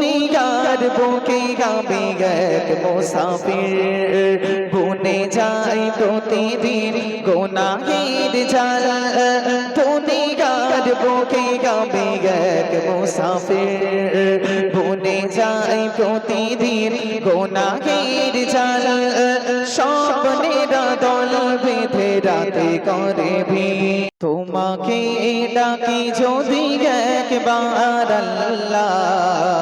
দুনিয়ার বুকে আমি এক মুসাফির বনে যাই প্রতিদিন গুনাহের জাল দুনিয়ার বুকে আমি এক মুসাফির বনে যাই প্রতিদিন গুনাহের জাল স্বপ্নের দল বেঁধে রাতে করে ভিড় তোমাকে ডাকি যদি একবার আল্লাহ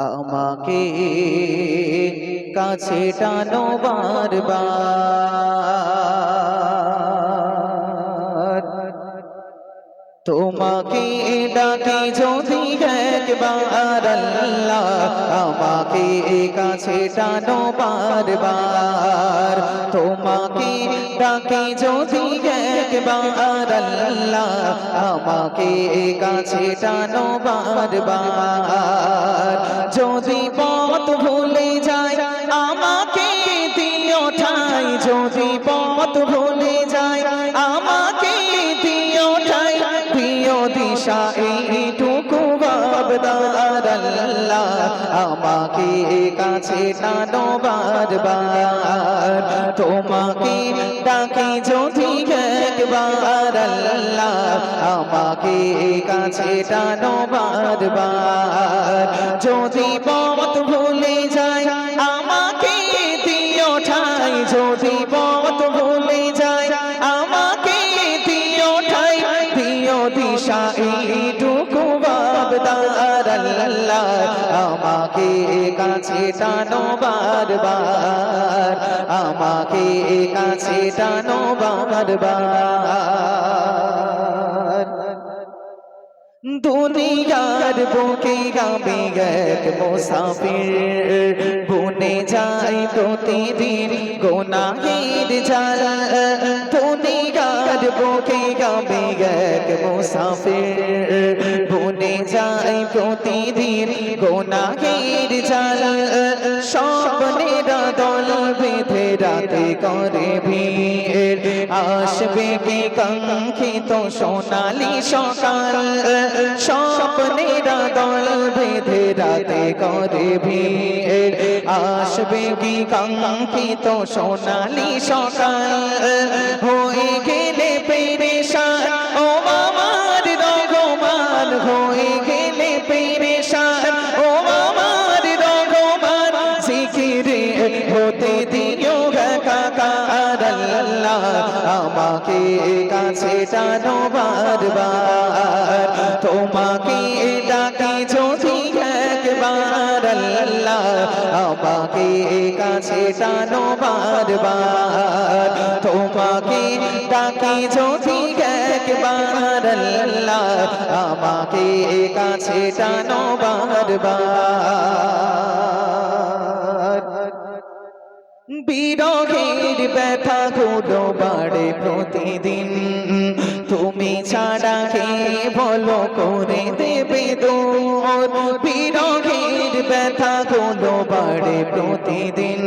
আমাকে কাছে টানো বারবার তোমাকে ডাকি যদি একবার আল্লাহ আমাকে কাছে টানো বারবার তোমাকে ডাকি যদি একবার আল্লাহ আমাকে কাছে টানো বারবার যদি পথ ভুলে যায় আমাকে দিও ঠাই যদি পথ ভুলে যায় আমাকে দিও ঠাই দিও দিশা এইটুকু বাবদার আল্লাহ আমাকে কাছে টানো বারবার তোমাকে ডাকি যদি একবার আল্লাহ আমাকে কাছে টানো বারবার যদি পথ ভুলে যায় আমাকে দিও ঠাই যদি পথ ভুলে যায় আমাকে দিও ঠাই দিও দিশা এইটুকু বাবদার আল্লাহ আমাকে কাছে টানো বারবার আমাকে কাছে টানো বারবার দুনিয়ার বুকে আমি এক মুসাফির বনে যাই প্রতিদিন গুনাহের জাল দুনিয়ার বুকে আমি এক মুসাফির বনে যাই প্রতিদিন গুনাহের জাল স্বপ্নের দল বেঁধে রাতে করে ভিড় আসবে কি কাঙ্ক্ষিত সোনালি সকাল স্বপ্নের দল বেঁধে রাতে করে ভিড় আসবে কি কাঙ্ক্ষিত সোনালি সকাল হয়ে গেলে পেরেশান ও আমার রঘুমান হয়ে গেলে পেরেশান ও আমার রঘুমান জিকিরে হতে দিও একাকার আল্লাহ আমাকে কাছে টানো বারবার তোমাকে ডাকি যদি একবার আল্লাহ আমাকে কাছে টানো বারবার তোমাকে ডাকি যদি একবার আল্লাহ আমাকে কাছে টানো বারবার বিরহের ব্যথা গুলো বাড়ে প্রতিদিন তুমি ছাড়া কে বলো করে দেবে দূর বিরহের ব্যথা গুলো বাড়ে প্রতিদিন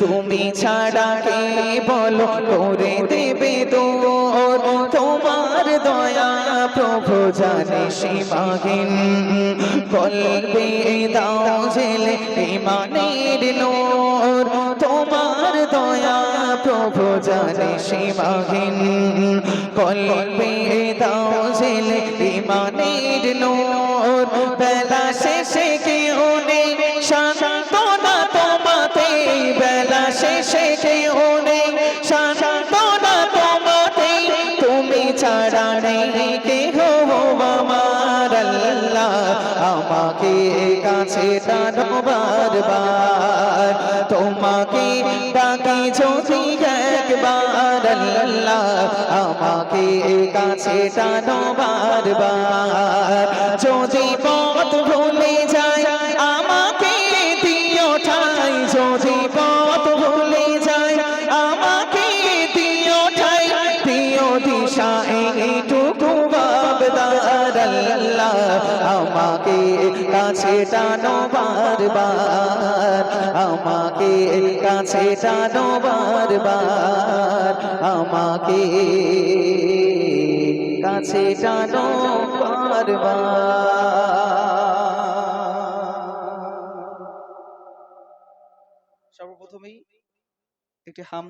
তুমি ছাড়া কে বলো করে দেবে দূর তোমার দয়া প্রভু জানে সীমাহীন কলবে দাও জেলে ইমানের নূর তোমার দয়া প্রভু জানে সীমাহীন কলবে দাও জেলে ইমানের নূর বেলা শেষে কেউ নেই সান্ত্বনা তোমাতে বেলা শেষে কেউ নেই সান্ত্বনা তোমাতে তুমি ছাড়া নেই কেহ আমার আল্লাহ আমাকে কাছে টানো বারবার তোমাকে ডাকি যদি একবার আল্লাহ আমাকে কাছে টানো বারবার যদি পথ ভুলে যায় আমাকে দিও ঠাই যদি পথ ভুলে যায় আমাকে দিও ঠাই দিও দিশা এইটুকু বাবদার আল্লাহ আমাকে কাছে টানো বারবার আমাকে কাছে টানো বারবার আমাকে কাছে টানো বারবার। সর্বপ্রথমেই একটি হাম